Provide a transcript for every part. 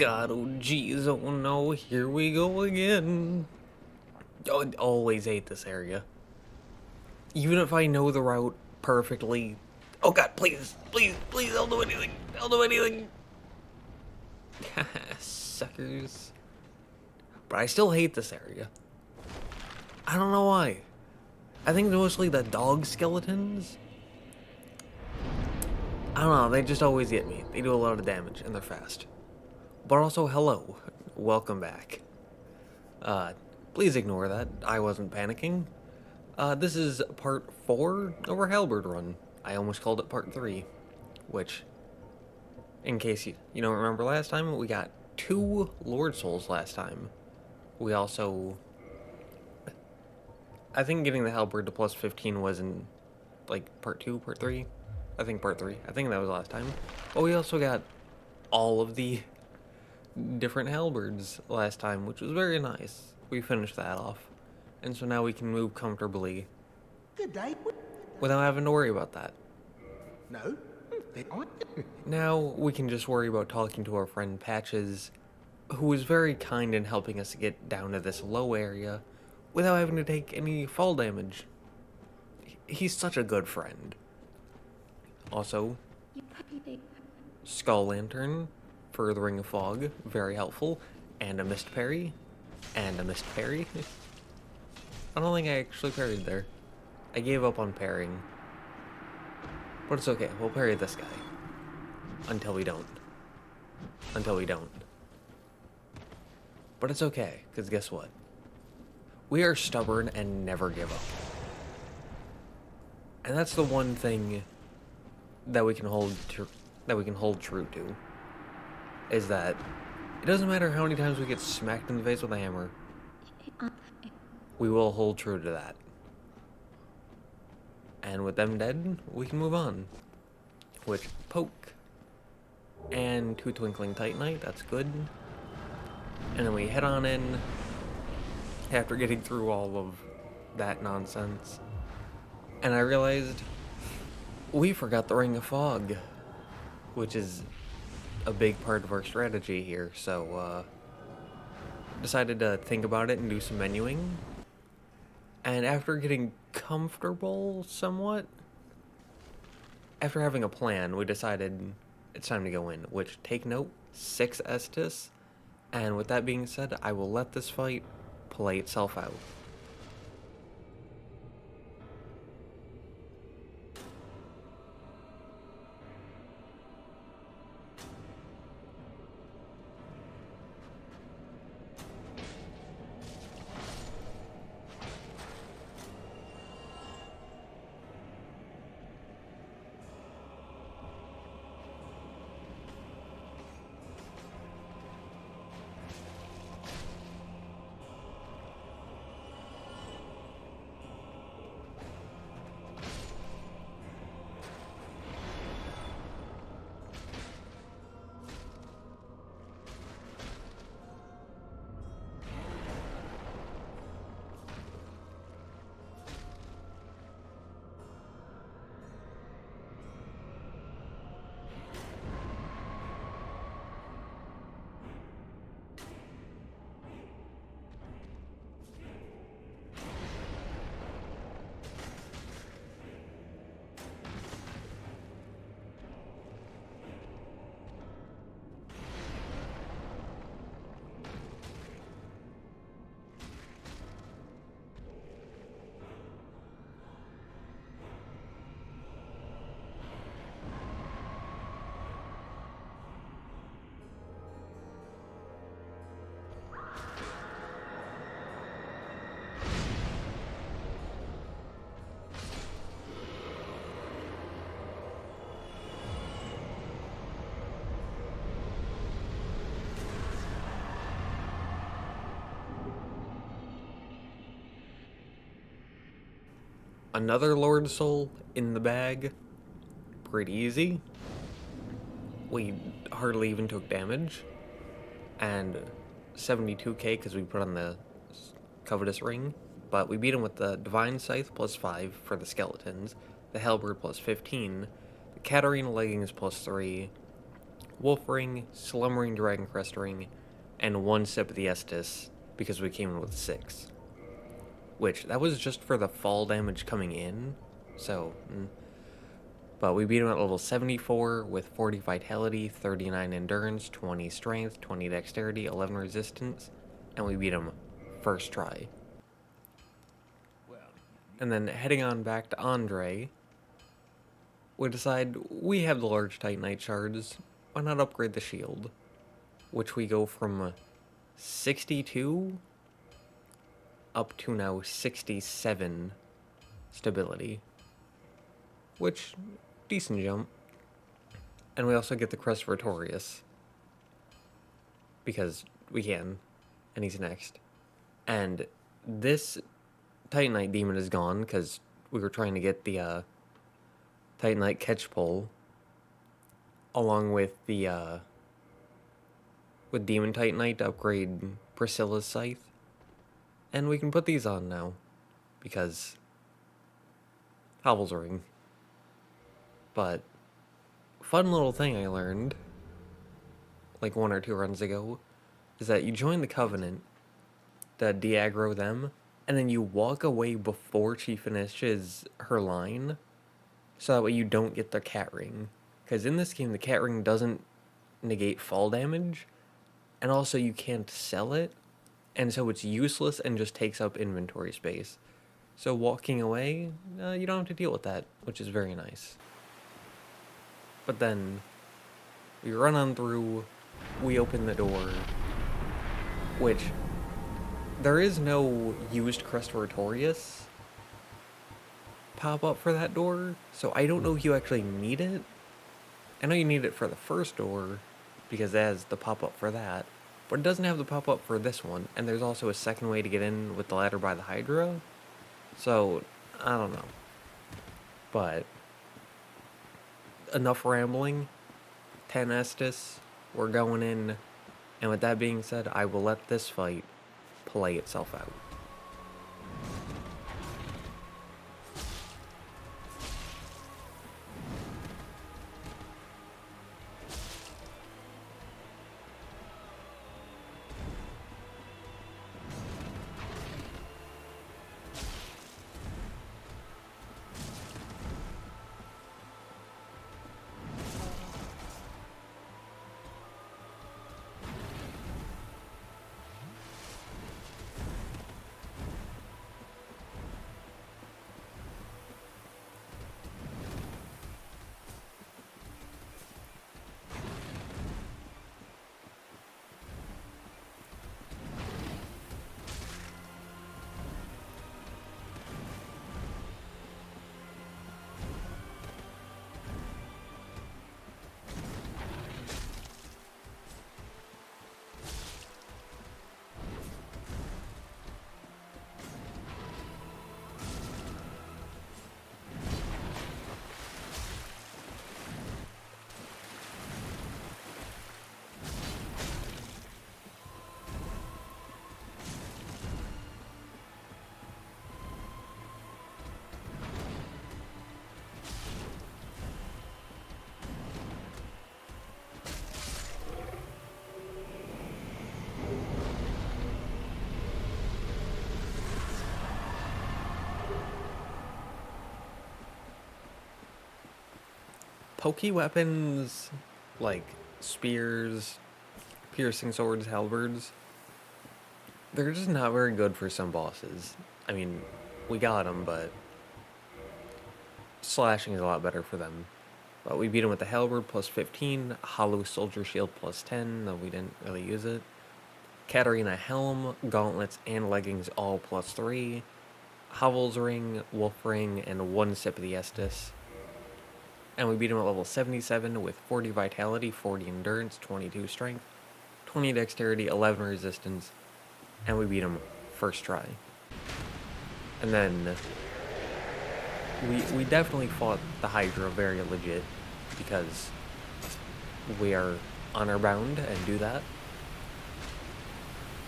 God, oh jeez, oh no, here we go again. Oh, I always hate this area. Even if I know the route perfectly. Oh god, please, please, please, I'll do anything. I'll do anything. Suckers. But I still hate this area. I don't know why. I think mostly the dog skeletons. I don't know, they just always get me. They do a lot of damage, and they're fast. But also, hello. Welcome back. Please ignore that. I wasn't panicking. This is part 4 of our Halberd run. I almost called it part 3. Which, in case you don't remember last time, we got 2 Lord Souls last time. We also... I think getting the Halberd to plus 15 was in, like, part 2, part 3? I think part 3. I think that was last time. But we also got all of the different halberds last time, which was very nice. We finished that off. And so now we can move comfortably Good day. without having to worry about that. No, they aren't. Now we can just worry about talking to our friend Patches, who was very kind in helping us get down to this low area without having to take any fall damage. He's such a good friend. Also, Skull Lantern for the Ring of Fog, very helpful, and a Mist Parry, and a Mist Parry. I don't think I actually parried there. I gave up on parrying. But it's okay, we'll parry this guy. Until we don't. Until we don't. But it's okay, because guess what? We are stubborn and never give up. And that's the one thing that we can hold true to. Is that it doesn't matter how many times we get smacked in the face with a hammer. We will hold true to that. And with them dead, we can move on. Which, poke. And 2 Twinkling Titanite, that's good. And then we head on in, after getting through all of that nonsense. And I realized we forgot the Ring of Fog, which is a big part of our strategy here, so decided to think about it and do some menuing. And after getting comfortable somewhat, after having a plan, we decided it's time to go in, which, take note, 6 Estus. And with that being said, I will let this fight play itself out. Another Lord Soul in the bag. Pretty easy. We hardly even took damage. And 72k because we put on the Covetous Ring. But we beat him with the Divine Scythe plus 5 for the skeletons. The Halberd plus 15. The Katarina Leggings plus 3. Wolf Ring, Slumbering Dragon Crest Ring, and 1 sip of the Estus, because we came in with 6. Which, that was just for the fall damage coming in, so... But we beat him at level 74 with 40 Vitality, 39 Endurance, 20 Strength, 20 Dexterity, 11 Resistance, and we beat him first try. And then heading on back to Andre, we decide we have the large Titanite shards, why not upgrade the shield? Which we go from 62 up to now 67 stability. Which, decent jump. And we also get the crest for Artorias. Because we can. And he's next. And this Titanite demon is gone, because we were trying to get the Titanite catch pole. Along with the with Demon Titanite to upgrade Priscilla's scythe. And we can put these on now. Because Halberd's ring. But fun little thing I learned, like 1 or 2 runs ago, is that you join the Covenant to de-aggro them, and then you walk away before she finishes her line, so that way you don't get the cat ring. Because in this game, the cat ring doesn't negate fall damage, and also you can't sell it, and so it's useless and just takes up inventory space. So walking away, you don't have to deal with that, which is very nice. But then, we run on through, we open the door, which, there is no used crest for Artorias pop up for that door, so I don't know if you actually need it. I know you need it for the first door, because it has the pop-up for that, but it doesn't have the pop-up for this one, and there's also a second way to get in with the ladder by the Hydra, so, I don't know. But enough rambling, 10 Estus, we're going in, and with that being said, I will let this fight play itself out. Pokey weapons, like spears, piercing swords, halberds, they're just not very good for some bosses. I mean, we got them, but slashing is a lot better for them. But we beat him with the halberd plus 15, hollow soldier shield plus 10, though we didn't really use it. Katarina helm, gauntlets, and leggings all plus 3. Halberd's ring, wolf ring, and 1 sip of the Estus. And we beat him at level 77 with 40 vitality, 40 endurance, 22 strength, 20 dexterity, 11 resistance, and we beat him first try. And then we definitely fought the Hydra very legit, because we are honor bound and do that.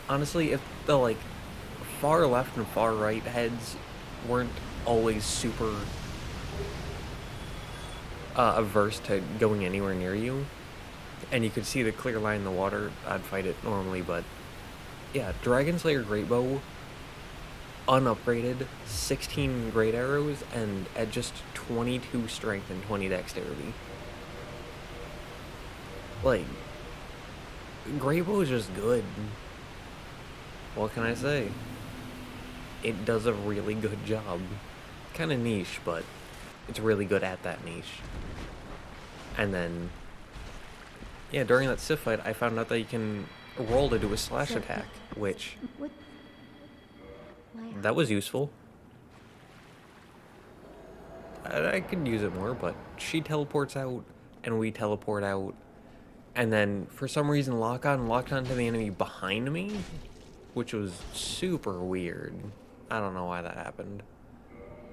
Honestly, if the like far left and far right heads weren't always super averse to going anywhere near you, and you could see the clear line in the water, I'd fight it normally, but yeah, Dragon Slayer Great Bow, unupgraded, 16 great arrows, and at just 22 strength and 20 dexterity. Like, Great Bow is just good. What can I say? It does a really good job. Kind of niche, but it's really good at that niche. And then, yeah, during that Sith fight, I found out that you can roll to do a slash attack, which, that was useful. I could use it more, but she teleports out, and we teleport out. And then, for some reason, locked onto the enemy behind me, which was super weird. I don't know why that happened.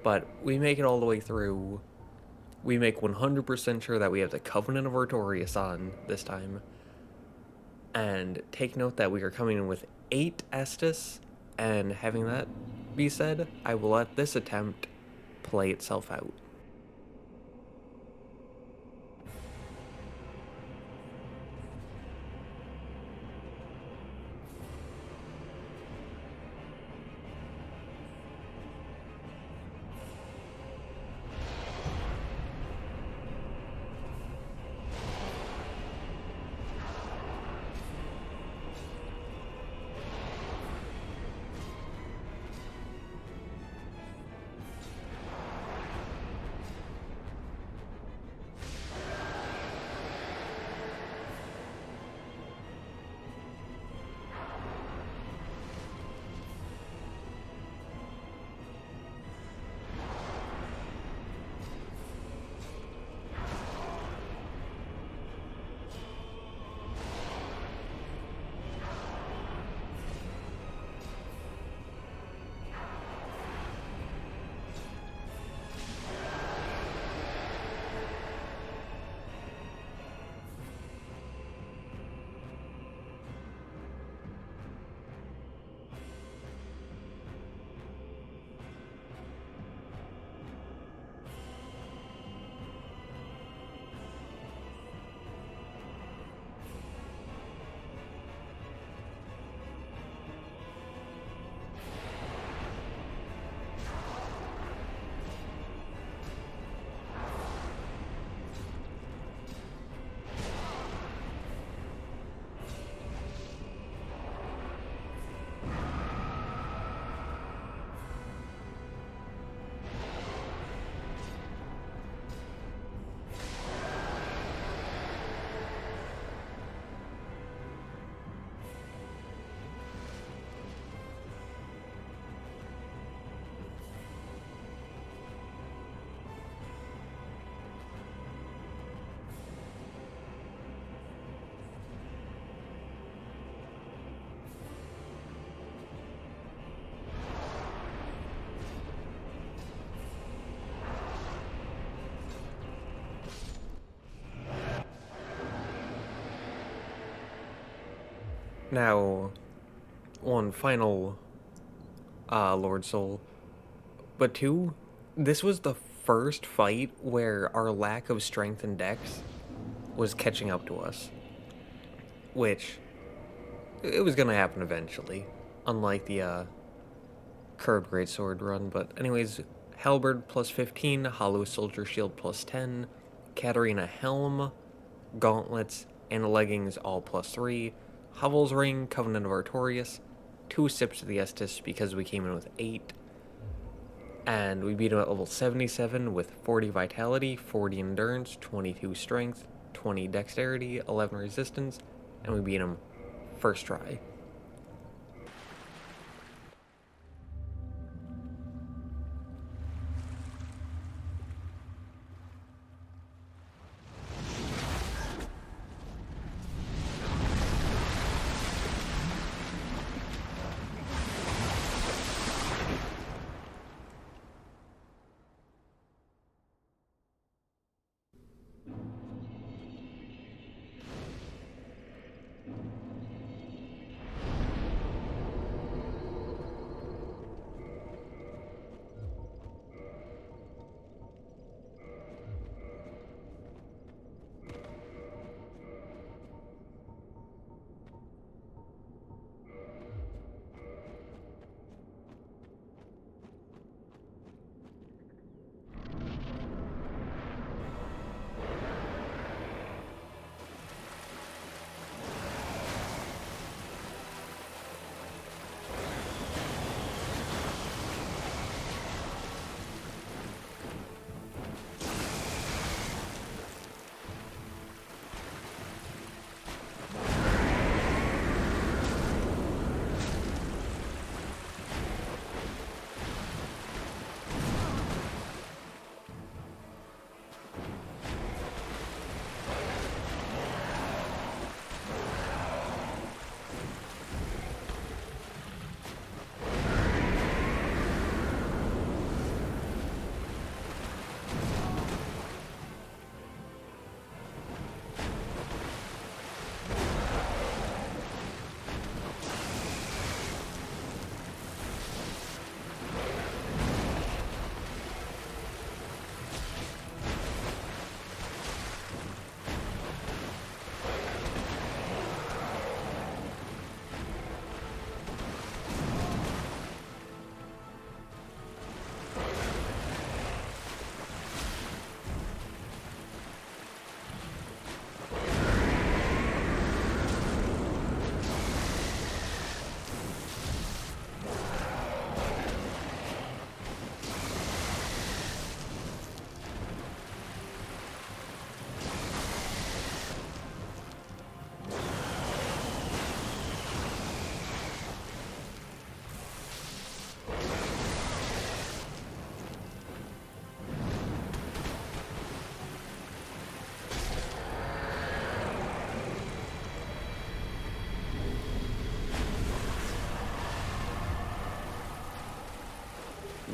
But we make it all the way through. We make 100% sure that we have the Covenant of Artorias on this time. And take note that we are coming in with 8 Estus, and having that be said, I will let this attempt play itself out. Now, one final Lord Soul, but two, this was the first fight where our lack of strength and dex was catching up to us, which it was gonna happen eventually, unlike the curved greatsword run. But anyways, Halberd plus 15, Hollow Soldier Shield plus 10, Katarina Helm, Gauntlets, and Leggings all plus 3, Hovel's Ring, Covenant of Artorias, 2 Sips of the Estus because we came in with 8, and we beat him at level 77 with 40 Vitality, 40 Endurance, 22 Strength, 20 Dexterity, 11 Resistance, and we beat him first try.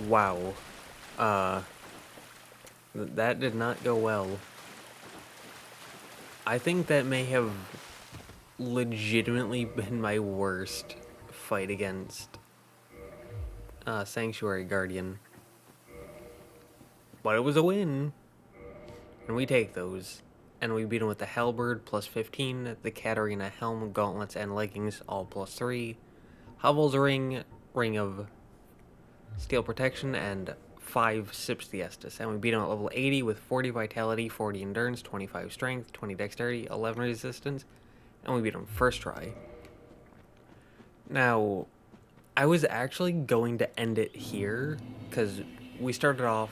Wow. That did not go well. I think that may have legitimately been my worst fight against Sanctuary Guardian. But it was a win. And we take those. And we beat him with the Halberd plus 15, the Katarina helm, gauntlets, and leggings all plus 3, Havel's ring, ring of steel protection, and 5 sips the Estus. And we beat him at level 80 with 40 vitality, 40 endurance, 25 strength, 20 dexterity, 11 resistance, and we beat him first try. Now, I was actually going to end it here, because we started off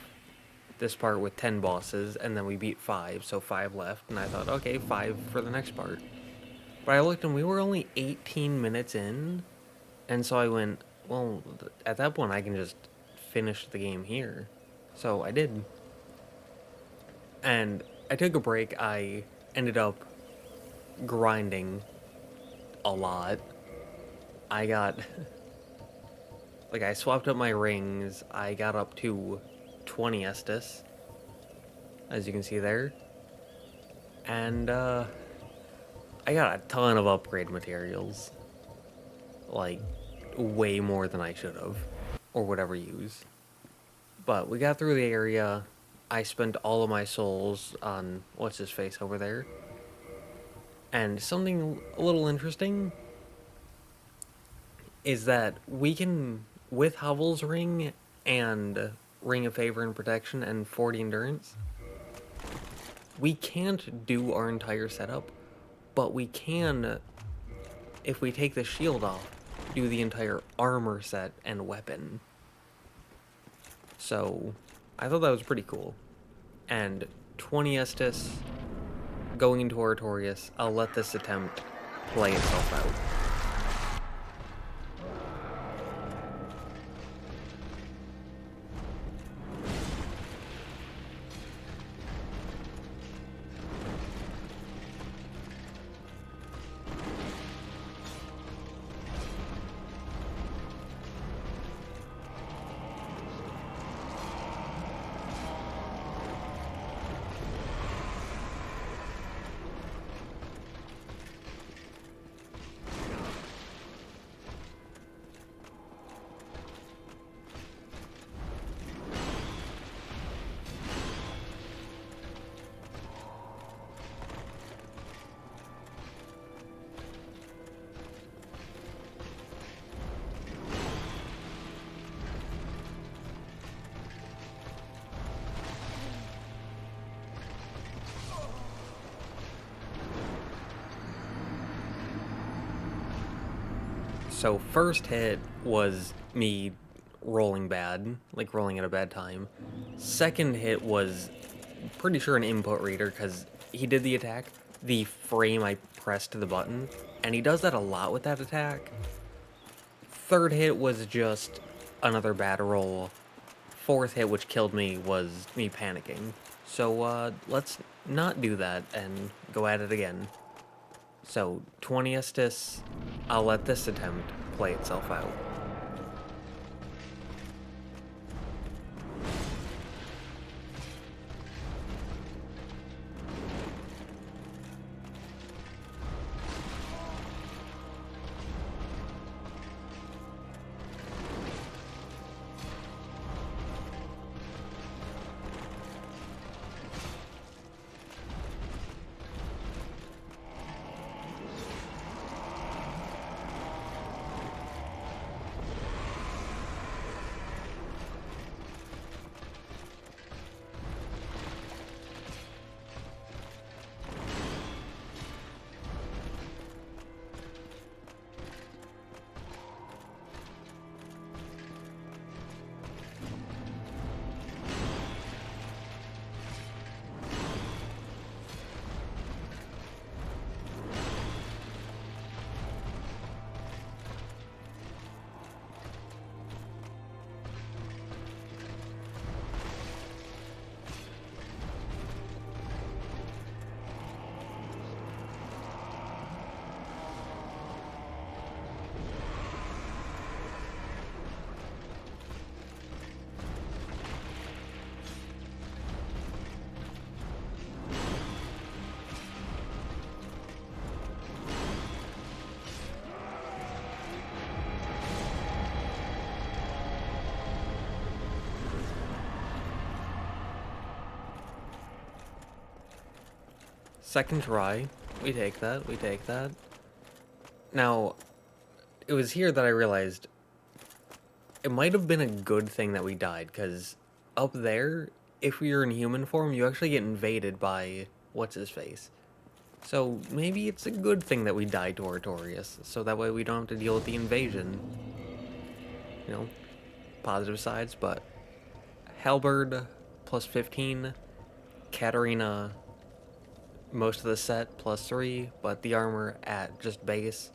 this part with 10 bosses, and then we beat 5, so 5 left, and I thought, okay, 5 for the next part. But I looked and we were only 18 minutes in, and so I went, well, at that point I can just finish the game here. So I did. And I took a break. I ended up grinding a lot. I got, like, I swapped up my rings. I got up to 20 Estus, as you can see there. And, I got a ton of upgrade materials. Like, way more than I should have, or would ever use. But we got through the area. I spent all of my souls on what's-his-face over there. And something a little interesting is that we can, with Havel's ring and Ring of Favor and Protection and 40 endurance, we can't do our entire setup, but we can, if we take the shield off, do the entire armor set and weapon. So, I thought that was pretty cool. And 20 Estus going into Artorias. I'll let this attempt play itself out. So first hit was me rolling bad, like rolling at a bad time. Second hit was pretty sure an input reader, because he did the attack the frame I pressed the button, and he does that a lot with that attack. Third hit was just another bad roll. Fourth hit, which killed me, was me panicking. So let's not do that and go at it again. So 20 Estus, I'll let this attempt play itself out. Second try. We take that. We take that. Now, it was here that I realized it might have been a good thing that we died, because up there, if you're in human form, you actually get invaded by what's-his-face. So maybe it's a good thing that we died to Artorias, so that way we don't have to deal with the invasion. You know, positive sides, but Halberd plus 15, Katarina most of the set plus 3, but the armor at just base.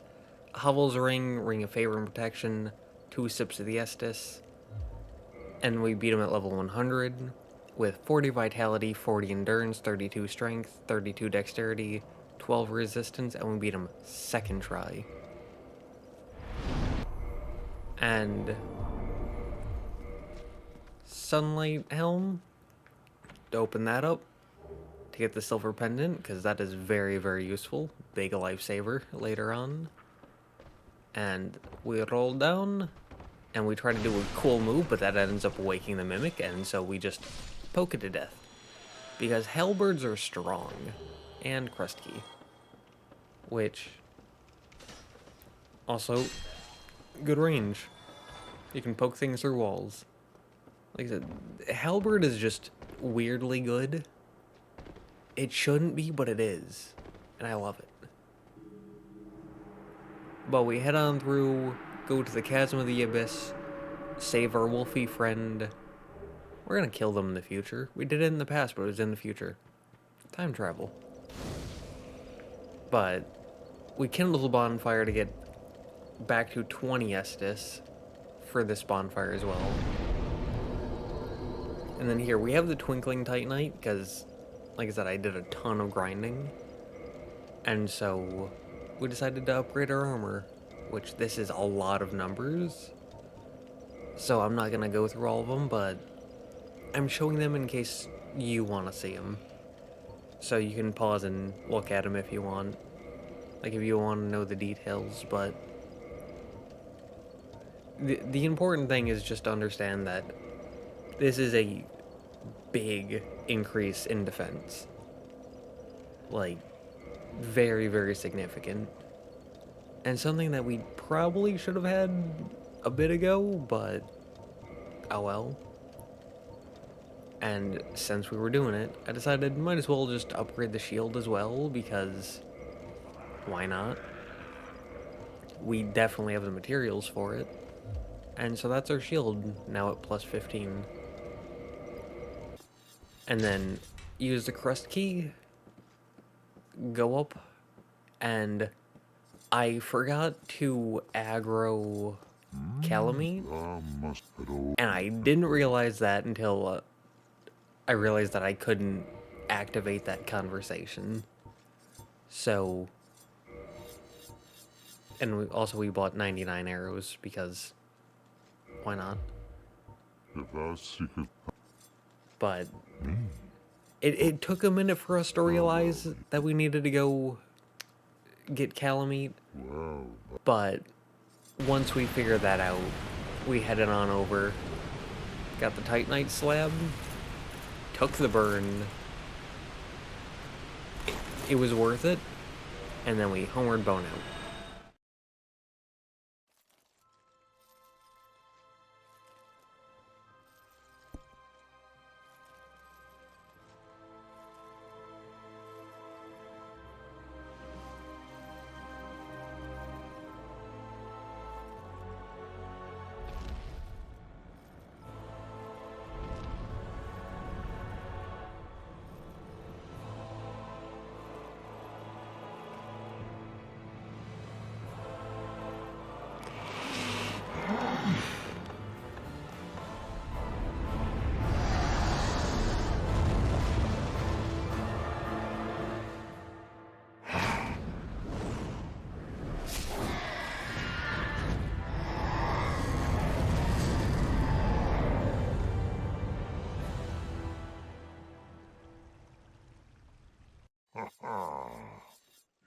Hovel's Ring, Ring of Favor and Protection, 2 Sips of the Estus, and we beat him at level 100 with 40 Vitality, 40 Endurance, 32 Strength, 32 Dexterity, 12 Resistance, and we beat him second try. And Sunlight Helm, to open that up, to get the Silver Pendant, because that is very, very useful. Big lifesaver later on. And we roll down, and we try to do a cool move, but that ends up waking the Mimic, and so we just poke it to death. Because Halberds are strong, and Crust Key. Which, also, good range. You can poke things through walls. Like I said, Halberd is just weirdly good. It shouldn't be, but it is. And I love it. But we head on through, go to the Chasm of the Abyss, save our wolfy friend. We're gonna kill them in the future. We did it in the past, but it was in the future. Time travel. But we kindle the bonfire to get back to 20 Estus for this bonfire as well. And then here, we have the Twinkling Titanite, because, like I said, I did a ton of grinding. And so we decided to upgrade our armor, which this is a lot of numbers. So I'm not going to go through all of them, but I'm showing them in case you want to see them. So you can pause and look at them if you want. Like if you want to know the details, but the important thing is just to understand that this is a big increase in defense. Like, very, very significant. And something that we probably should have had a bit ago, but oh well. And since we were doing it, I decided might as well just upgrade the shield as well, because why not? We definitely have the materials for it. And so that's our shield, now at plus 15. And then use the Crust Key, go up, and I forgot to aggro Kalameet, and I didn't realize that until I realized that I couldn't activate that conversation. So, and we bought 99 arrows, because why not? But it took a minute for us to realize that we needed to go get Kalameet. But once we figured that out, we headed on over, got the Titanite slab, took the burn. It was worth it, and then we homeward bone out.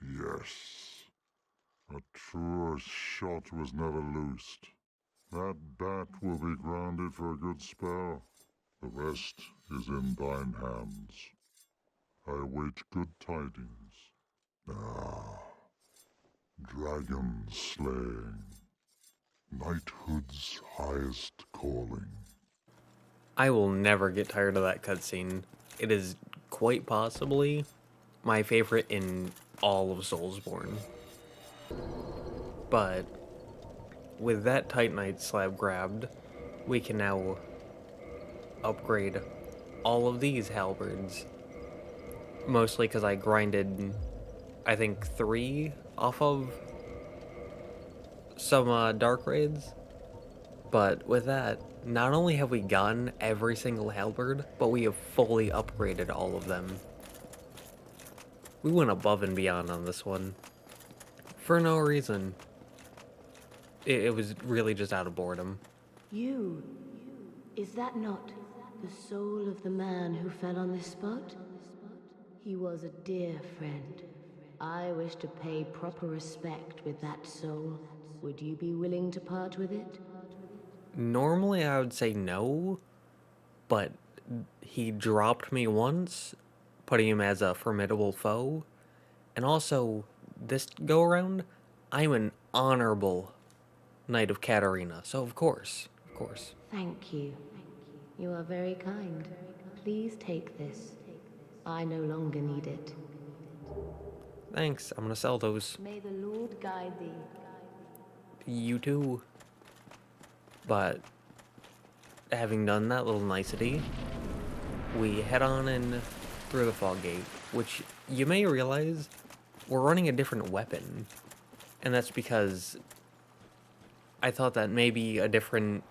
Yes. A truer shot was never loosed. That bat will be grounded for a good spell. The rest is in thine hands. I await good tidings. Ah, dragon slaying. Knighthood's highest calling. I will never get tired of that cutscene. It is quite possibly my favorite in all of Soulsborne. But with that Titanite slab grabbed, we can now upgrade all of these halberds. Mostly because I grinded, I think, 3 off of some dark raids. But with that, not only have we gotten every single halberd, but we have fully upgraded all of them. We went above and beyond on this one. For no reason. It was really just out of boredom. You. Is that not the soul of the man who fell on this spot? He was a dear friend. I wish to pay proper respect with that soul. Would you be willing to part with it? Normally I would say no, but he dropped me once, putting him as a formidable foe. And also, this go-around, I'm an honorable Knight of Katarina, so of course. Thank you. You are very kind. Please take this. I no longer need it. Thanks, I'm gonna sell those. May the Lord guide thee. You too. But, having done that little nicety, we head on in through the fog gate, which you may realize we're running a different weapon. And that's because I thought that maybe a different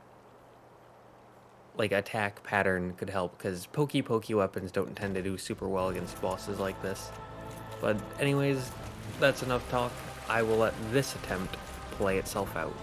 attack pattern could help, because pokey weapons don't tend to do super well against bosses like this. But anyways, that's enough talk. I will let this attempt play itself out.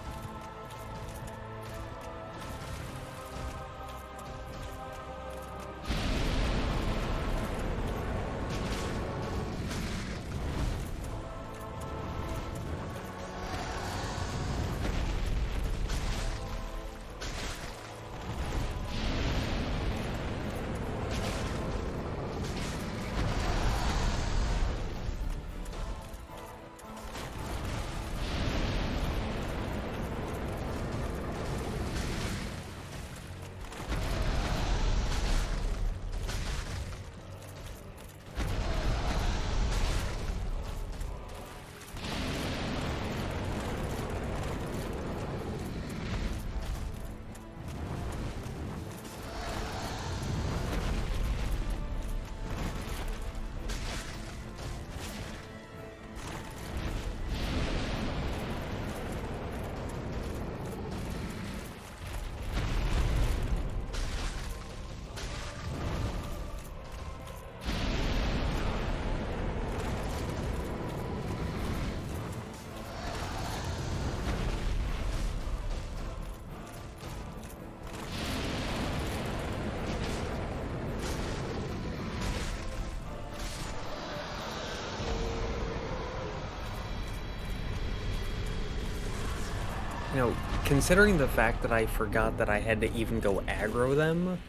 You know, considering the fact that I forgot that I had to even go aggro them,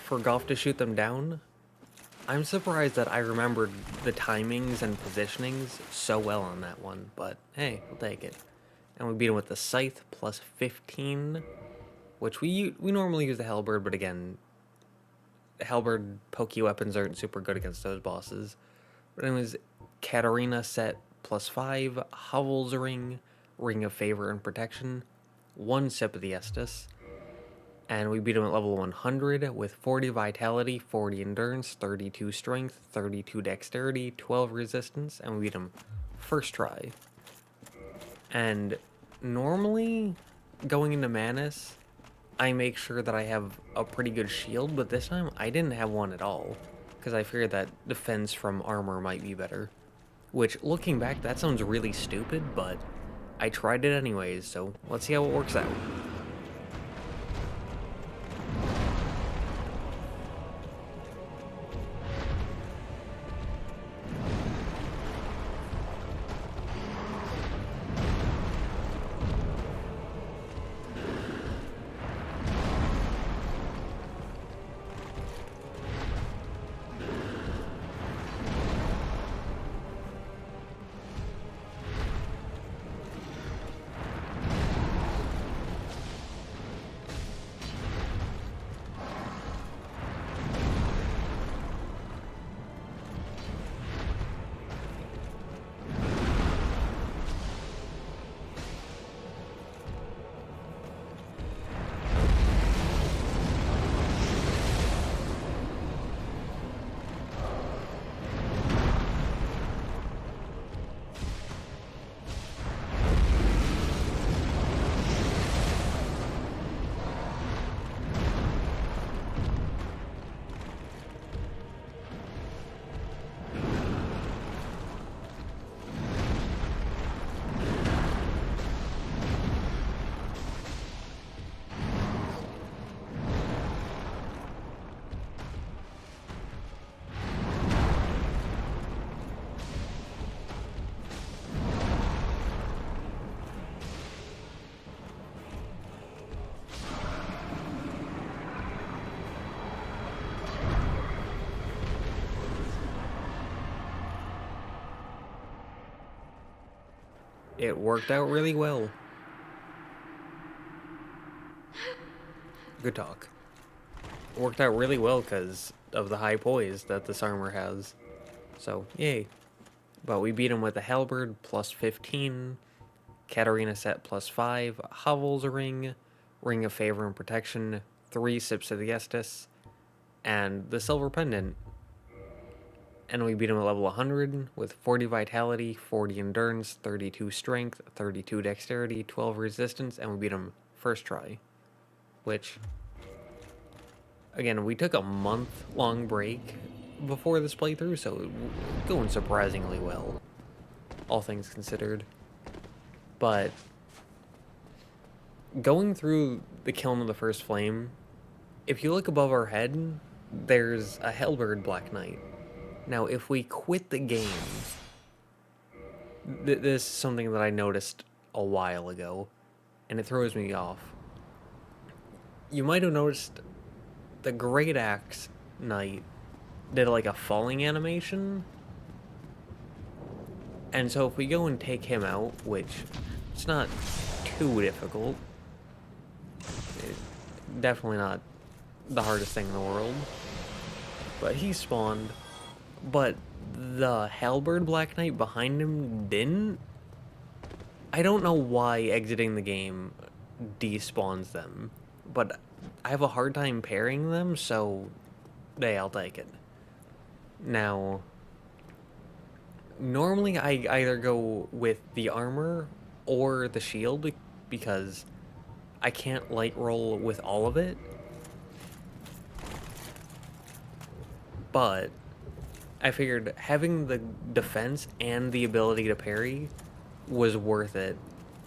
forgot to shoot them down, I'm surprised that I remembered the timings and positionings so well on that one, but hey, we'll take it. And we beat him with the Scythe plus 15, which we normally use the Halberd, but again, Halberd pokey weapons aren't super good against those bosses. But anyways, Katarina set plus 5, Hovel's Ring, Ring of Favor and Protection, 1 sip of the Estus, and we beat him at level 100 with 40 Vitality, 40 Endurance, 32 Strength, 32 Dexterity, 12 Resistance, and we beat him first try. And normally, going into Manus, I make sure that I have a pretty good shield, but this time I didn't have one at all, because I figured that defense from armor might be better. Which, looking back, that sounds really stupid, but I tried it anyways, so let's see how it works out. it worked out really well. Good talk. It worked out really well because of the high poise that this armor has. So, yay. But we beat him with a Halberd plus 15, Katarina set plus 5, Hovels ring, Ring of Favor and Protection, 3 Sips of the Estus, and the Silver Pendant. And we beat him at level 100 with 40 Vitality, 40 Endurance, 32 Strength, 32 Dexterity, 12 Resistance, and we beat him first try. Which, again, we took a month-long break before this playthrough, so it going surprisingly well, all things considered. But going through the kiln of the first flame, if you look above our head, there's a Halberd Black Knight. Now, if we quit the game, this is something that I noticed a while ago, and it throws me off. You might have noticed the Great Axe Knight did like a falling animation. And so if we go and take him out, which it's not too difficult, definitely not the hardest thing in the world, but he spawned, but the Halberd Black Knight behind him didn't. I don't know why exiting the game despawns them, but I have a hard time pairing them, so hey, I'll take it. Now, normally I either go with the armor or the shield because I can't light roll with all of it. But I figured having the defense and the ability to parry was worth it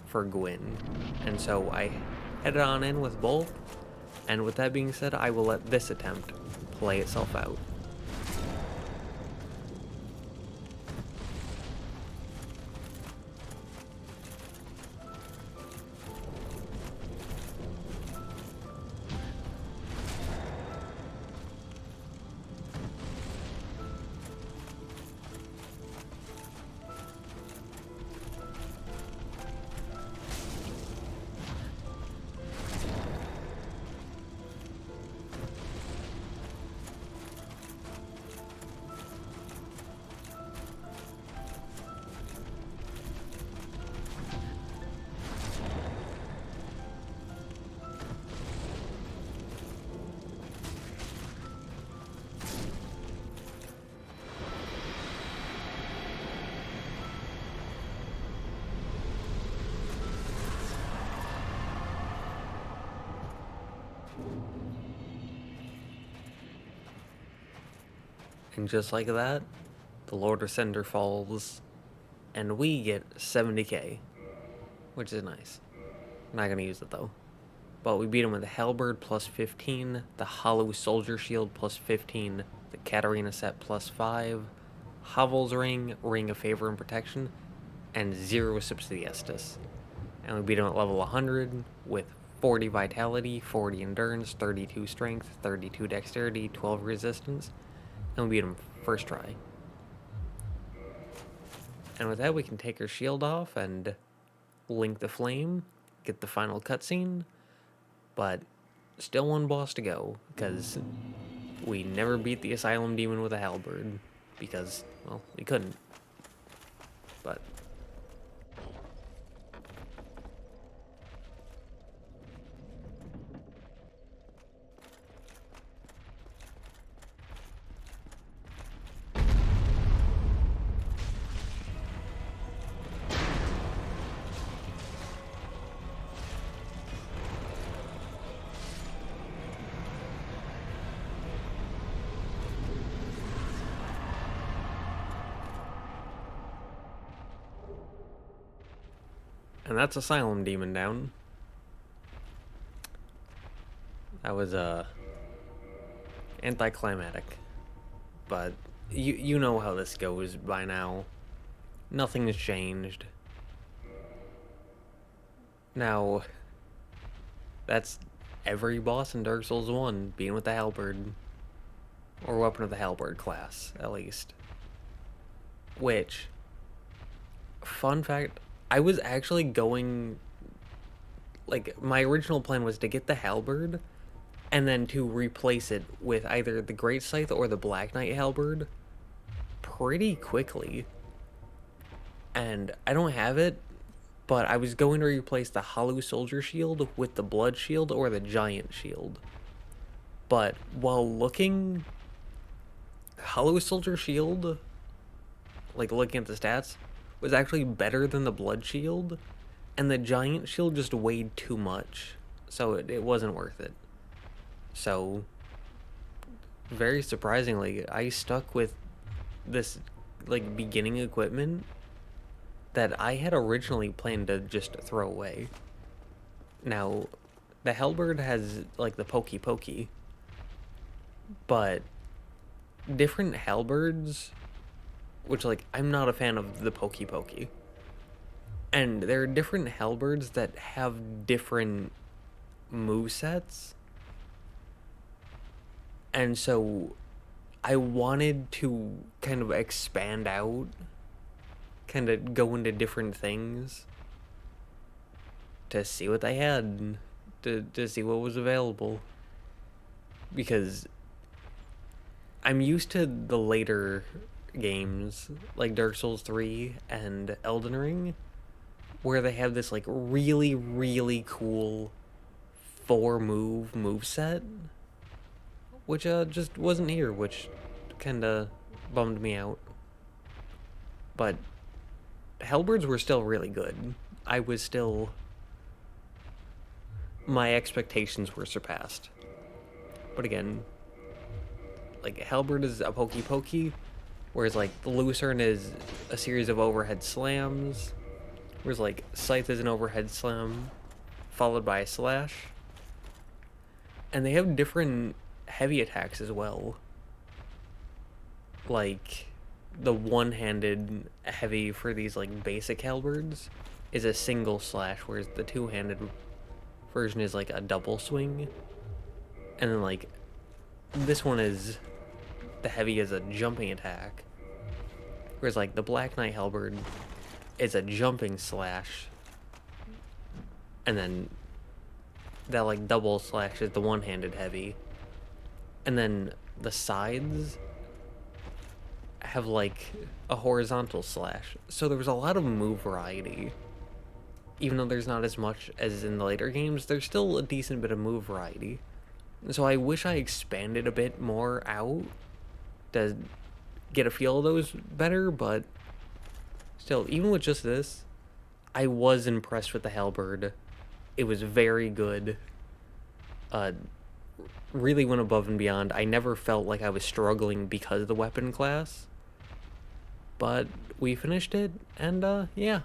for Gwyn. And so I headed on in with both. And with that being said, I will let this attempt play itself out. And just like that, the Lord of Cinder falls, and we get 70k, which is nice. Not gonna use it though. But we beat him with the Halberd plus 15, the Hollow Soldier Shield plus 15, the Katarina set plus 5, Hovels ring, Ring of Favor and Protection, and 0 Sips of the Estus. And we beat him at level 100 with 40 Vitality, 40 Endurance, 32 Strength, 32 Dexterity, 12 Resistance. And we beat him first try. And with that, we can take our shield off and link the flame, get the final cutscene, but still one boss to go, because we never beat the Asylum Demon with a Halberd, because, well, we couldn't. But and that's Asylum Demon down. That was anticlimactic, but you know how this goes by now. Nothing has changed. Now, that's every boss in Dark Souls 1 being with the Halberd, or Weapon of the Halberd class, at least. Which, fun fact, I was actually going, like, my original plan was to get the Halberd, and then to replace it with either the Great Scythe or the Black Knight Halberd pretty quickly. And I don't have it, but I was going to replace the Hollow Soldier Shield with the Blood Shield or the Giant Shield. But while looking, Hollow Soldier Shield, like looking at the stats, was actually better than the Blood Shield, and the Giant Shield just weighed too much, so it wasn't worth it. So, very surprisingly, I stuck with this, like, beginning equipment that I had originally planned to just throw away. Now, the Halberd has, like, the pokey, but different Halberds, which, like, I'm not a fan of the pokey, and there are different Halberds that have different movesets, and so I wanted to kind of expand out, kind of go into different things to see what they had, to see what was available. Because I'm used to the later games, like Dark Souls 3 and Elden Ring, where they have this, like, really, really cool 4-move moveset, which just wasn't here, which kinda bummed me out. But Halberds were still really good. My expectations were surpassed. But again, like, Halberd is a pokey, whereas, like, the Lucerne is a series of overhead slams, whereas, like, Scythe is an overhead slam followed by a slash. And they have different heavy attacks as well. Like, the one-handed heavy for these, like, basic Halberds is a single slash, whereas the two-handed version is, like, a double swing. And then, like, this one is, the heavy is a jumping attack, whereas, like, the Black Knight Halberd is a jumping slash, and then that, like, double slash is the one-handed heavy. And then the sides have, like, a horizontal slash. So there was a lot of move variety. Even though there's not as much as in the later games, there's still a decent bit of move variety. And so I wish I expanded a bit more out to get a feel of those better, but still, even with just this, I was impressed with the Halberd. It was very good. Really went above and beyond. I never felt like I was struggling because of the weapon class. But we finished it, and yeah,